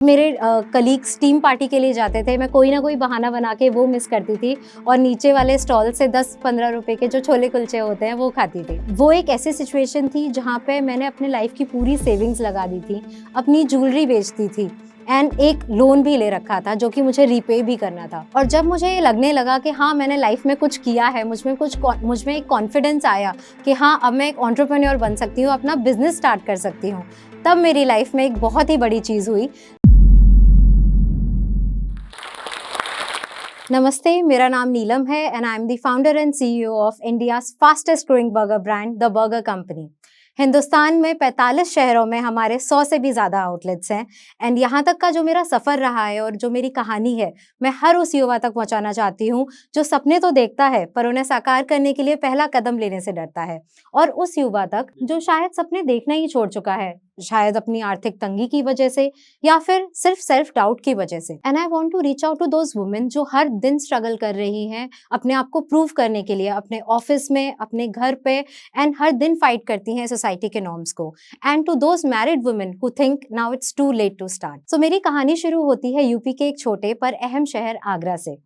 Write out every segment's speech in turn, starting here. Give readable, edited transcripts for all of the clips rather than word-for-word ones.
मेरे colleagues team party के लिए जाते थे, मैं कोई ना कोई बहाना बना के वो मिस करती थी और नीचे वाले स्टॉल से 10-15 रुपए के जो छोले कुलचे होते हैं वो खाती थी। वो एक ऐसी सिचुएशन थी जहाँ पे मैंने अपने लाइफ की पूरी सेविंग्स लगा दी थी, अपनी ज्वेलरी बेचती थी एंड एक लोन भी ले रखा था जो कि मुझे रीपे भी करना था। और जब मुझे ये लगने लगा कि हाँ, मैंने लाइफ में कुछ किया है, मुझ में एक कॉन्फिडेंस आया कि हाँ, अब मैं एक एंटरप्रेन्योर बन सकती हूँ, अपना बिजनेस स्टार्ट कर सकती हूँ, तब मेरी लाइफ में एक बहुत ही बड़ी चीज़ हुई। नमस्ते, मेरा नाम नीलम है and I am the founder and CEO of India's fastest growing burger brand the burger company. Hindustan में 45 शहरों में हमारे 100 से भी ज़्यादा आउटलेट्स हैं एंड यहाँ तक का जो मेरा सफ़र रहा है और जो मेरी कहानी है, मैं हर उस युवा तक पहुँचाना चाहती हूँ जो सपने तो देखता है पर उन्हें साकार करने के लिए पहला कदम लेने से डरता है, और उस युवा तक जो शायद सपने देखना ही छोड़ चुका है, शायद अपनी आर्थिक तंगी की वजह से या फिर सिर्फ सेल्फ डाउट की वजह से। And I want to reach out to those women जो हर दिन स्ट्रगल कर रही हैं अपने आप को प्रूव करने के लिए, अपने ऑफिस में, अपने घर पे, एंड हर दिन फाइट करती हैं सोसाइटी के नॉर्म्स को। And to those married women who think now it's too late to start. So मेरी कहानी शुरू होती है यूपी के एक छोटे पर अहम शहर आगरा से।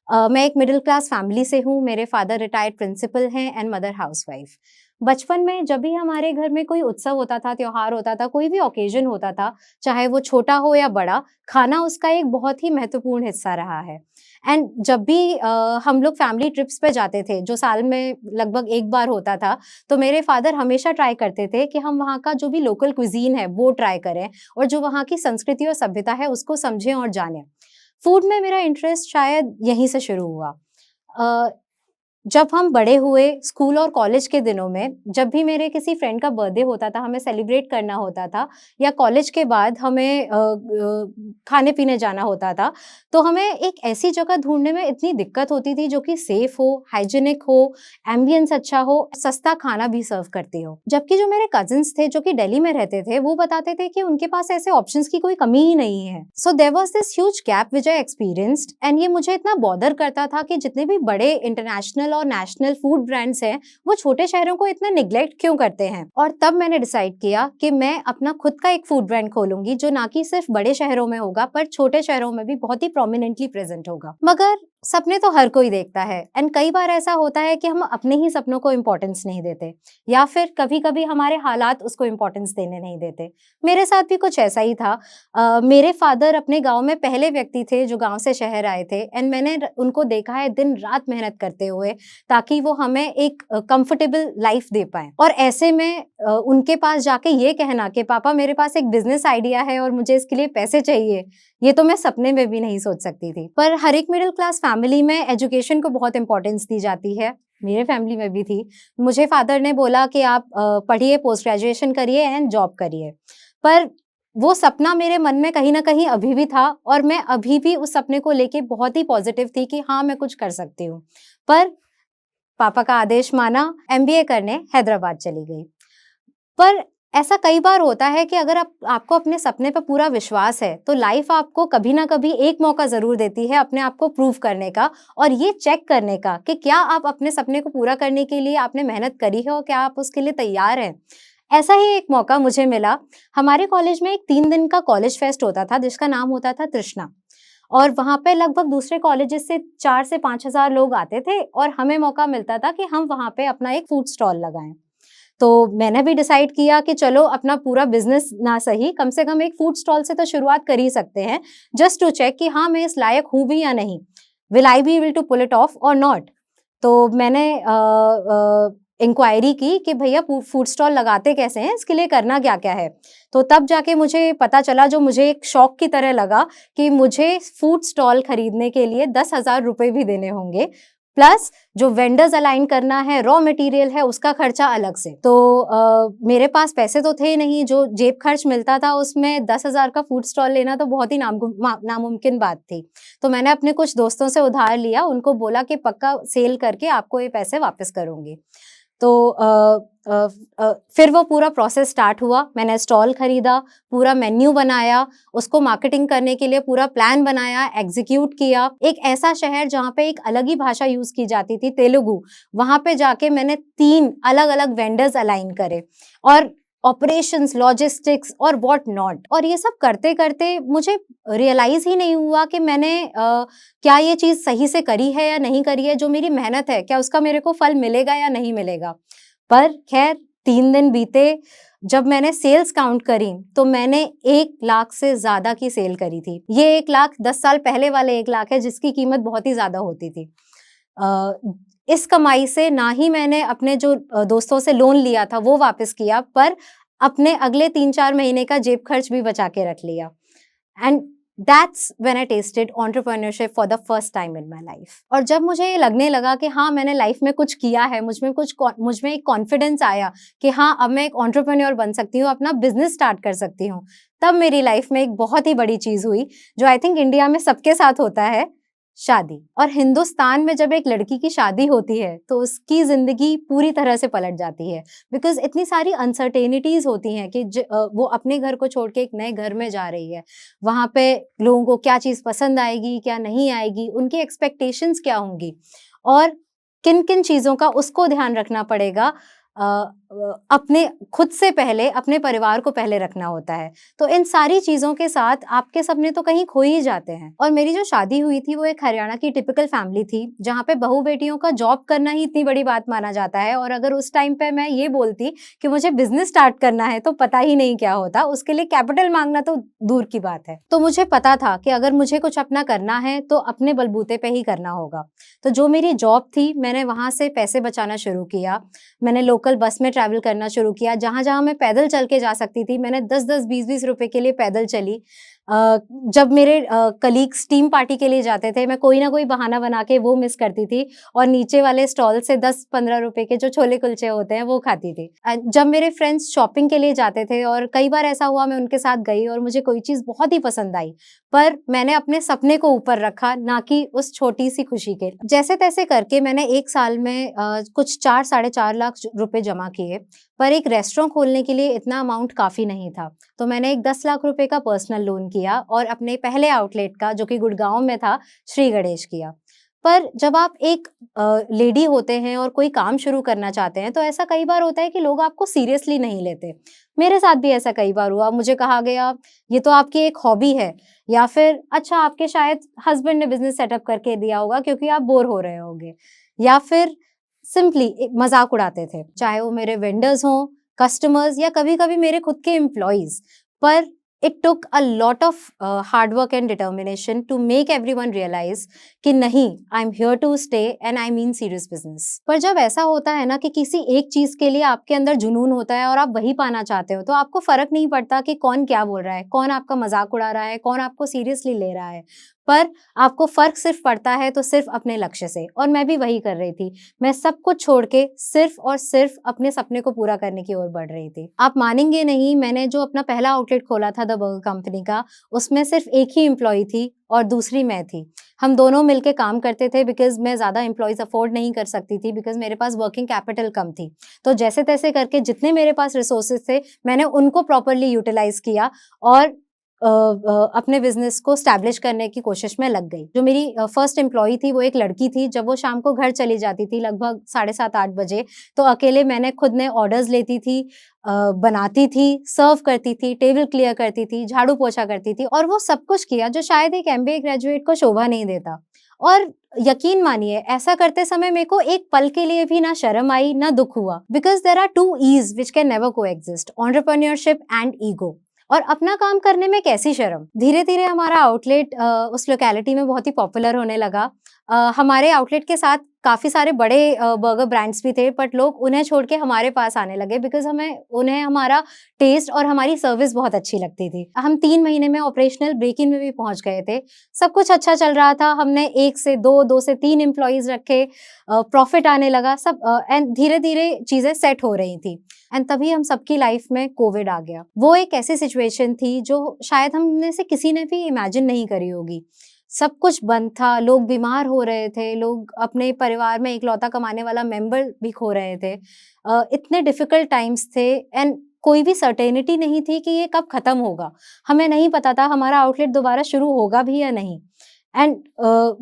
मैं एक मिडिल क्लास फैमिली से हूँ। मेरे फादर रिटायर्ड प्रिंसिपल हैं एंड मदर हाउसवाइफ। बचपन में जब भी हमारे घर में कोई उत्सव होता था, त्योहार होता था, कोई भी ओकेजन होता था, चाहे वो छोटा हो या बड़ा, खाना उसका एक बहुत ही महत्वपूर्ण हिस्सा रहा है। एंड जब भी हम लोग फैमिली ट्रिप्स पे जाते थे, जो साल में लगभग एक बार होता था, तो मेरे फादर हमेशा ट्राई करते थे कि हम वहाँ का जो भी लोकल क्विजीन है वो ट्राई करें और जो वहाँ की संस्कृति और सभ्यता है उसको समझें और जानें। फूड में मेरा इंटरेस्ट शायद यहीं से शुरू हुआ। अ, जब हम बड़े हुए, स्कूल और कॉलेज के दिनों में, जब भी मेरे किसी फ्रेंड का बर्थडे होता था, हमें सेलिब्रेट करना होता था, या कॉलेज के बाद हमें खाने-पीने जाना होता था, तो हमें एक ऐसी जगह ढूँढने में इतनी दिक्कत होती थी जो कि सेफ हो, हाइजीनिक हो, एम्बियंस अच्छा हो, सस्ता खाना भी सर्व करती हो। जबकि जो मेरे कज़िन्स थे जो कि दिल्ली में रहते थे, वो बताते थे कि उनके पास ऐसे ऑप्शंस की कोई कमी ही नहीं है। So there was this huge gap which I experienced, and ये मुझे इतना बॉदर करता था कि जितने भी बड़े इंटरनेशनल और नेशनल फूड ब्रांड्स हैं, वो छोटे शहरों को इतना निग्लेक्ट क्यों करते हैं। और तब मैंने डिसाइड किया कि मैं अपना खुद का एक फूड ब्रांड खोलूंगी जो ना कि सिर्फ बड़े शहरों में होगा पर छोटे शहरों में भी बहुत ही प्रोमिनेंटली प्रेजेंट होगा। मगर सपने तो हर कोई देखता है एंड कई बार ऐसा होता है कि हम अपने ही सपनों को इम्पोर्टेंस नहीं देते, या फिर कभी-कभी हमारे हालात उसको इम्पोर्टेंस देने नहीं देते। मेरे साथ भी कुछ ऐसा ही था। मेरे फादर अपने गांव में पहले व्यक्ति थे जो गांव से शहर आए थे एंड मैंने उनको देखा है दिन रात मेहनत करते हुए ताकि वो हमें एक कंफर्टेबल लाइफ दे पाए। और ऐसे में उनके पास जाके ये कहना कि पापा मेरे पास एक बिजनेस आइडिया है और मुझे इसके लिए पैसे चाहिए, ये तो मैं सपने में भी नहीं सोच सकती थी। पर हर एक मिडिल क्लास फैमिली में एजुकेशन को बहुत इंपॉर्टेंस दी जाती है, मेरे फैमिली में भी थी। मुझे फादर ने बोला कि आप पढ़िए, पोस्ट ग्रेजुएशन करिए एंड जॉब करिए। पर वो सपना मेरे मन में कहीं न कहीं अभी भी था और मैं अभी भी उस सपने को लेके बहुत ही पॉजिटिव थी कि हाँ, मैं कुछ कर सकती हूँ। पर पापा का आदेश माना, एमबीए करने हैदराबाद चली गई। पर ऐसा कई बार होता है कि अगर आपको अपने सपने पे पूरा विश्वास है, तो लाइफ आपको कभी ना कभी एक मौका ज़रूर देती है अपने आप को प्रूव करने का और ये चेक करने का कि क्या आप अपने सपने को पूरा करने के लिए आपने मेहनत करी है और क्या आप उसके लिए तैयार हैं। ऐसा ही एक मौका मुझे मिला। हमारे कॉलेज में एक 3 दिन का कॉलेज फेस्ट होता था जिसका नाम होता था तृष्णा, और वहाँ पे लगभग दूसरे कॉलेजेस से 4 से 5,000 लोग आते थे और हमें मौका मिलता था कि हम वहाँ पे अपना एक फूड स्टॉल लगाएं। तो मैंने भी डिसाइड किया कि चलो अपना पूरा बिजनेस ना सही, कम से कम एक फूड स्टॉल से तो शुरुआत कर ही सकते हैं, जस्ट टू चेक कि हाँ, मैं इस लायक हूँ भी या नहीं, will I be able to pull it off और नॉट। तो मैंने इंक्वायरी की कि भैया फूड स्टॉल लगाते कैसे हैं, इसके लिए करना क्या क्या है। तो तब जाके मुझे पता चला, जो मुझे एक शौक की तरह लगा, कि मुझे फूड स्टॉल खरीदने के लिए 10,000 रुपए भी देने होंगे, प्लस जो वेंडर्स अलाइन करना है, रॉ मटेरियल है, उसका खर्चा अलग से। तो मेरे पास पैसे तो थे नहीं, जो जेब खर्च मिलता था उसमें 10,000 का फूड स्टॉल लेना तो बहुत ही नामुमकिन बात थी। तो मैंने अपने कुछ दोस्तों से उधार लिया, उनको बोला कि पक्का सेल करके आपको ये पैसे वापस करूंगी। तो फिर वो पूरा प्रोसेस स्टार्ट हुआ। मैंने स्टॉल खरीदा, पूरा मेन्यू बनाया, उसको मार्केटिंग करने के लिए पूरा प्लान बनाया, एग्जीक्यूट किया। एक ऐसा शहर जहाँ पे एक अलग ही भाषा यूज की जाती थी, तेलुगु, वहां पे जाके मैंने 3 अलग-अलग वेंडर्स अलाइन करे और ऑपरेशंस, लॉजिस्टिक्स और व्हाट नॉट। और ये सब करते-करते मुझे रियलाइज़ ही नहीं हुआ कि मैंने क्या ये चीज़ सही से करी है या नहीं करी है, जो मेरी मेहनत है, क्या उसका मेरे को फल मिलेगा या नहीं मिलेगा। पर खैर 3 दिन बीते, जब मैंने सेल्स काउंट करी, तो मैंने 1 लाख से ज़्यादा की सेल करी थी। ये 1 लाख 10 साल पहले वाले 1 लाख है, जिसकी कीमत बहुत ही ज़्यादा होती थी। अ, इस कमाई से ना ही मैंने अपने जो दोस्तों से लोन लिया था वो वापस किया, पर अपने अगले 3-4 महीने का जेब खर्च भी बचा के रख लिया। And that's when I tasted entrepreneurship for the first time in my life. और जब मुझे ये लगने लगा कि हाँ, मैंने लाइफ में कुछ किया है, मुझ में एक कॉन्फिडेंस आया कि हाँ, अब मैं एक एंटरप्रेन्योर बन सकती हूँ, अपना बिजनेस स्टार्ट कर सकती हूँ। तब मेरी लाइफ में एक बहुत ही बड़ी चीज़ हुई, जो आई थिंक इंडिया में सबके साथ होता है, शादी। और हिंदुस्तान में जब एक लड़की की शादी होती है, तो उसकी ज़िंदगी पूरी तरह से पलट जाती है। बिकॉज़ इतनी सारी अनसर्टेनिटीज़ होती हैं कि वो अपने घर को छोड़ के एक नए घर में जा रही है। वहाँ पे लोगों को क्या चीज़ पसंद आएगी, क्या नहीं आएगी, उनकी एक्सपेक्टेशंस क्या होंगी और किन-किन चीज़ों का उसको ध्यान रखना पड़ेगा। अपने खुद से पहले अपने परिवार को पहले रखना होता है। तो इन सारी चीज़ों के साथ आपके सपने तो कहीं खो ही जाते हैं। और मेरी जो शादी हुई थी, वो एक हरियाणा की टिपिकल फैमिली थी, जहाँ पे बहू-बेटियों का जॉब करना ही इतनी बड़ी बात माना जाता है। और अगर उस टाइम पे मैं ये बोलती कि मुझे बिज़नेस स्टार्ट करना है, तो पता ही नहीं क्या होता। उसके लिए कैपिटल माँगना तो दूर की बात है। तो मुझे पता था कि अगर मुझे कुछ अपना करना है, तो अपने बलबूते पे ही करना होगा। तो जो मेरी जॉब थी, मैंने वहाँ से पैसे बचाना शुरू किया। मैंने लोकल बस में ट्रैवल करना शुरू किया। जहाँ-जहाँ मैं पैदल चल के जा सकती थी, मैंने 10-10, 20-20 रुपए के लिए पैदल चली। जब मेरे कलीग्स टीम पार्टी के लिए जाते थे, मैं कोई ना कोई बहाना बना के वो मिस करती थी और नीचे वाले स्टॉल से 10-15 रुपए के जो छोले-कुलचे होते हैं, वो खाती थी। जब मेरे फ्रेंड्स शॉपिंग के लिए जाते थे और कई बार ऐसा हुआ मैं उनके साथ गई और मुझे कोई चीज़ बहुत ही पसंद आई, पर मैंने अपने सपने को ऊपर रखा, ना कि उस छोटी-सी खुशी के। जैसे-तैसे करके मैंने 1 साल में कुछ 4 साढ़े 4 लाख रुपए जमा किए, पर एक रेस्टोरेंट खोलने के लिए इतना अमाउंट काफ़ी नहीं था। तो मैंने एक 10 लाख रुपए का पर्सनल लोन किया और अपने पहले आउटलेट का, जो कि गुड़गाँव में था, श्री गणेश किया। पर जब आप एक लेडी होते हैं और कोई काम शुरू करना चाहते हैं, तो ऐसा कई बार होता है कि लोग आपको सीरियसली नहीं लेते। मेरे साथ भी ऐसा कई बार हुआ। मुझे कहा गया, "ये तो आपकी एक हॉबी है।" या फिर, "अच्छा, आपके शायद हस्बैंड ने बिज़नेस सेटअप करके दिया होगा क्योंकि आप बोर हो रहे होंगे।" या फिर सिंपली एक मज़ाक उड़ाते थे। चाहे वो मेरे वेंडर्स हों, कस्टमर्स या कभी-कभी मेरे खुद के एम्प्लॉइज़। पर it took a lot of hard work and determination to make everyone realise कि नहीं, I am here to stay and I mean serious business. पर जब ऐसा होता है ना कि किसी एक चीज़ के लिए आपके अंदर जुनून होता है और आप वही पाना चाहते हो, तो आपको फ़र्क नहीं पड़ता कि कौन क्या बोल रहा है, कौन आपका मज़ाक उड़ा रहा है, कौन आपको सीरियसली ले रहा है। पर आपको फ़र्क सिर्फ़ पड़ता है तो सिर्फ़ अपने लक्ष्य से, और मैं भी वही कर रही थी। मैं सब कुछ छोड़ के सिर्फ़ और सिर्फ़ अपने सपने को पूरा करने की ओर बढ़ रही थी। आप मानेंगे नहीं, मैंने जो अपना पहला आउटलेट खोला था द बर्गर कंपनी का, उसमें सिर्फ़ एक ही एम्प्लॉयी थी और दूसरी मैं थी। हम दोनों मिलके काम करते थे बिकॉज़ मैं ज़्यादा एम्प्लॉइज़ अफ़ोर्ड नहीं कर सकती थी, बिकॉज़ मेरे पास वर्किंग कैपिटल कम थी। तो जैसे-तैसे करके जितने मेरे पास रिसोर्सेज़ थे, मैंने उनको प्रॉपर्ली यूटिलाइज़ किया और अपने बिज़नेस को एस्टैब्लिश करने की कोशिश में लग गई। जो मेरी फर्स्ट एम्प्लॉयी थी, वो एक लड़की थी। जब वो शाम को घर चली जाती थी लगभग साढ़े 7-8 बजे, तो अकेले मैंने खुद ने ऑर्डर्स लेती थी, बनाती थी, सर्व करती थी, टेबल क्लियर करती थी, झाड़ू-पोछा करती थी, और वो सब कुछ किया जो शायद एक एमबीए ग्रेजुएट को शोभा नहीं देता। और यकीन मानिए, ऐसा करते समय मेरे को एक पल के लिए भी ना शर्म आई, ना दुःख हुआ, because there are 2 E's which can never coexist, entrepreneurship and ego. और अपना काम करने में कैसी शर्म। धीरे-धीरे हमारा आउटलेट उस लोकेलिटी में बहुत ही पॉपुलर होने लगा। हमारे आउटलेट के साथ काफ़ी सारे बड़े बर्गर ब्रांड्स भी थे, बट लोग उन्हें छोड़ के हमारे पास आने लगे बिकॉज़ उन्हें हमारा टेस्ट और हमारी सर्विस बहुत अच्छी लगती थी। हम 3 महीने में ऑपरेशनल ब्रेक इन में भी पहुँच गए थे। सब कुछ अच्छा चल रहा था। हमने 1 से 2, 2 से 3 एम्प्लॉइज़ रखे, प्रॉफ़िट आने लगा, सब एंड धीरे-धीरे चीज़ें सेट हो रही थी। एंड तभी हम सबकी लाइफ में कोविड आ गया। वो एक ऐसी सिचुएशन थी जो शायद हम में से किसी ने भी इमेजिन नहीं करी होगी। सब कुछ बंद था, लोग बीमार हो रहे थे, लोग अपने परिवार में इकलौता कमाने वाला मेंबर भी खो रहे थे। इतने डिफिकल्ट टाइम्स थे एंड कोई भी सर्टेनिटी नहीं थी कि ये कब खत्म होगा। हमें नहीं पता था हमारा आउटलेट दोबारा शुरू होगा भी या नहीं। एंड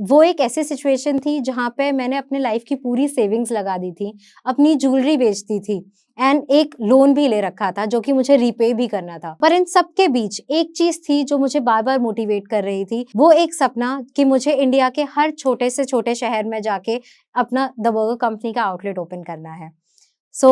वो एक ऐसी सिचुएशन थी जहाँ पे मैंने अपने लाइफ की पूरी सेविंग्स लगा दी थी, अपनी ज्वेलरी बेचती थी एंड एक लोन भी ले रखा था जो कि मुझे रीपे भी करना था। पर इन सब के बीच एक चीज थी जो मुझे बार बार मोटिवेट कर रही थी, वो एक सपना कि मुझे इंडिया के हर छोटे से छोटे शहर में जाके अपना द बर्गर कंपनी का आउटलेट ओपन करना है। सो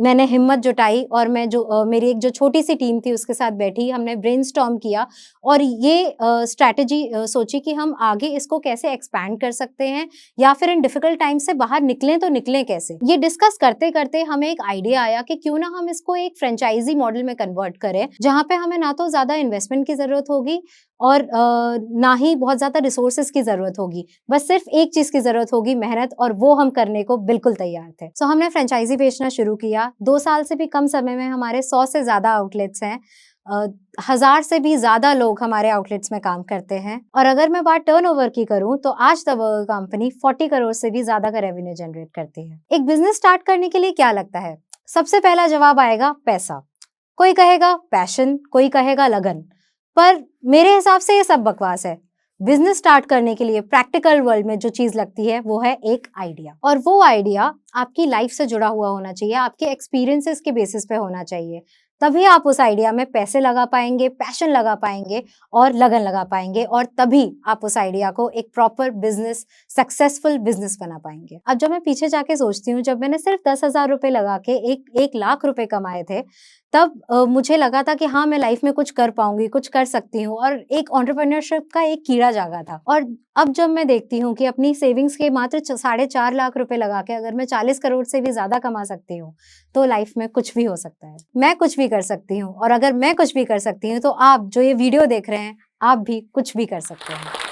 मैंने हिम्मत जुटाई और मैं जो मेरी एक जो छोटी सी टीम थी उसके साथ बैठी, हमने ब्रेनस्टॉर्म किया और ये स्ट्रैटेजी सोची कि हम आगे इसको कैसे एक्सपैंड कर सकते हैं या फिर इन डिफिकल्ट टाइम से बाहर निकलें तो निकलें कैसे। ये डिस्कस करते करते हमें एक आइडिया आया कि क्यों ना हम इसको एक फ्रेंचाइजी मॉडल में कन्वर्ट करें, जहाँ पे हमें ना तो ज्यादा इन्वेस्टमेंट की जरूरत होगी और ना ही बहुत ज्यादा रिसोर्सेज की जरूरत होगी, बस सिर्फ एक चीज की जरूरत होगी, मेहनत, और वो हम करने को बिल्कुल तैयार थे। सो हमने फ्रेंचाइजी बेचना शुरू किया। 2 साल से भी कम समय में हमारे 100 से ज्यादा आउटलेट्स हैं, 1000 से भी ज्यादा लोग हमारे आउटलेट्स में काम करते हैं। और अगर मैं बात टर्नओवर की करूं तो आज द बर्गर कंपनी 40 करोड़ से भी ज्यादा का रेवेन्यू जनरेट करती है। एक बिजनेस स्टार्ट करने के लिए क्या लगता है? सबसे पहला जवाब आएगा पैसा। कोई कहेगा पैशन, कोई कहेगा लगन, पर मेरे हिसाब से ये सब बकवास है। बिजनेस स्टार्ट करने के लिए प्रैक्टिकल वर्ल्ड में जो चीज लगती है वो है एक आइडिया, और वो आइडिया आपकी लाइफ से जुड़ा हुआ होना चाहिए, आपके एक्सपीरियंसेस के बेसिस पे होना चाहिए। तभी आप उस आइडिया में पैसे लगा पाएंगे, पैशन लगा पाएंगे और लगन लगा पाएंगे, और तभी आप उस आइडिया को एक प्रॉपर बिजनेस, सक्सेसफुल बिजनेस बना पाएंगे। अब जब मैं पीछे जाके सोचती हूँ, जब मैंने सिर्फ 10,000 रुपए लगा के 1 लाख रुपए कमाए थे, तब मुझे लगा था कि हाँ, मैं लाइफ में कुछ कर पाऊंगी, कुछ कर सकती हूँ, और एक एंटरप्रेन्योरशिप का एक कीड़ा जागा था। और अब जब मैं देखती हूँ कि अपनी सेविंग्स के मात्र 4.5 लाख रुपए लगा के अगर मैं 40 करोड़ से भी ज्यादा कमा सकती हूँ, तो लाइफ में कुछ भी हो सकता है। मैं कुछ भी कर सकती हूँ, और अगर मैं कुछ भी कर सकती हूँ तो आप जो ये वीडियो देख रहे हैं, आप भी कुछ भी कर सकते हैं।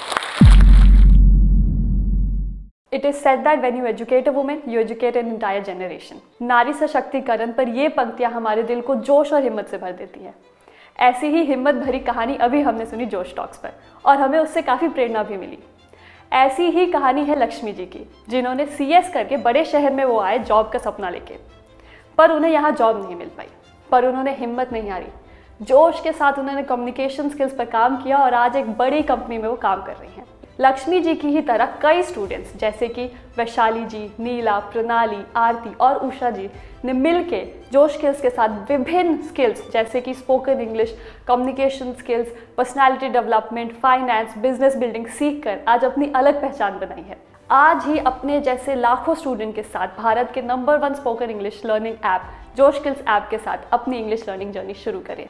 It is said that when you educate a woman, you educate an entire generation. नारी सशक्तिकरण पर ये पंक्तियाँ हमारे दिल को जोश और हिम्मत से भर देती हैं। ऐसी ही हिम्मत भरी कहानी अभी हमने सुनी जोश टॉक्स पर, और हमें उससे काफ़ी प्रेरणा भी मिली। ऐसी ही कहानी है लक्ष्मी जी की, जिन्होंने CS करके बड़े शहर में वो आए जॉब का सपना लेके, पर उन्हें यहाँ जॉब नहीं मिल पाई। पर उन्होंने हिम्मत नहीं हारी, जोश के साथ उन्होंने कम्युनिकेशन स्किल्स पर काम किया और आज एक बड़ी कंपनी में वो काम कर रही हैं। लक्ष्मी जी की ही तरह कई स्टूडेंट्स जैसे कि वैशाली जी, नीला, प्रणाली, आरती और उषा जी ने मिलके जोश स्किल्स के साथ विभिन्न स्किल्स जैसे कि spoken English, communication skills, personality development, finance, business building सीख कर आज अपनी अलग पहचान बनाई है। आज ही अपने जैसे लाखों स्टूडेंट के साथ भारत के number 1 spoken English learning app जोश स्किल्स ऐप के साथ अपनी इंग्लिश लर्निंग जर्नी शुरू करें।